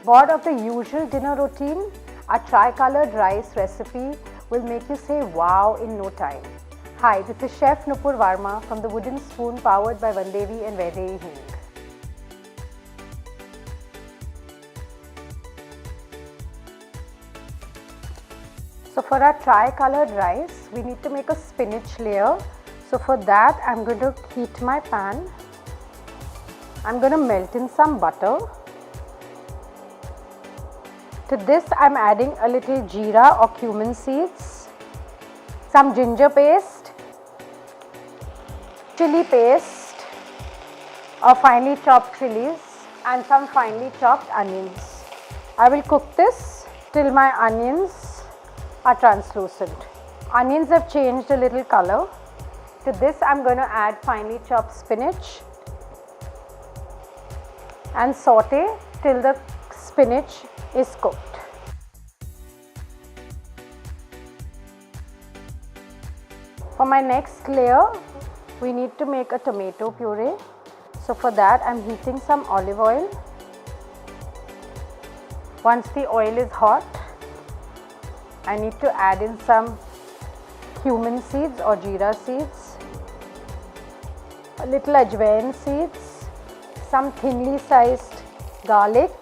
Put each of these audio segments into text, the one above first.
Bored of the usual dinner routine? Our tri-colored rice recipe will make you say wow in no time. Hi, this is Chef Nupur Varma from the Wooden Spoon powered by Vandevi and Vaidehi Hing. So for our tri-colored rice, we need to make a spinach layer. So for that, I'm going to heat my pan. I'm going to melt in some butter. To this, I'm adding a little jeera or cumin seeds, some ginger paste, chili paste or finely chopped chilies, and some finely chopped onions. I will cook this till my onions are translucent. Onions have changed a little color. To this, I'm going to add finely chopped spinach and saute till the spinach is cooked. For my next layer, we need to make a tomato puree. So for that, I'm heating some olive oil. Once the oil is hot, I need to add in some cumin seeds or jeera seeds, a little Ajwain seeds, some thinly sliced garlic,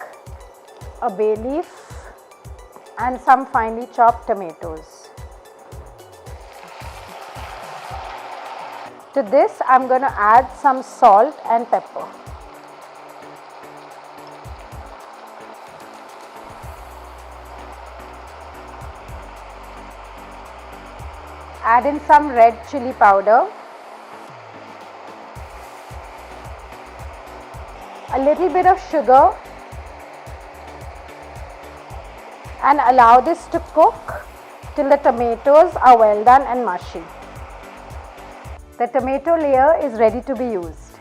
a bay leaf, and some finely chopped tomatoes. To this, I'm going to add some salt and pepper. Add in some red chilli powder, a little bit of sugar, and allow this to cook till the tomatoes are well done and mushy. The tomato layer is ready to be used.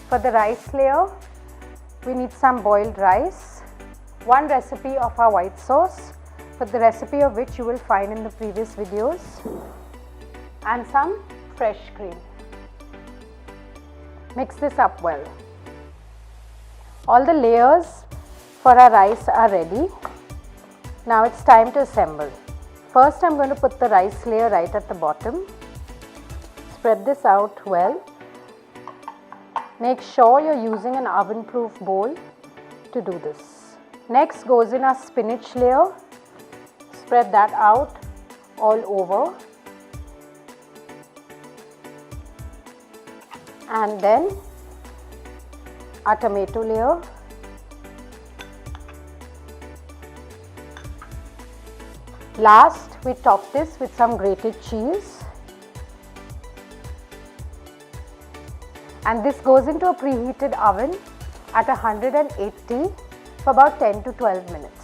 For the rice layer, we need some boiled rice, one recipe of our white sauce, for the recipe of which you will find in the previous videos, and some fresh cream. Mix this up well. All the layers for our rice are ready. Now it's time to assemble. First, I'm going to put the rice layer right at the bottom. Spread this out well. Make sure you're using an oven-proof bowl to do this. Next goes in our spinach layer. Spread that out all over. And then our tomato layer. Last, we top this with some grated cheese. And this goes into a preheated oven at 180 for about 10 to 12 minutes.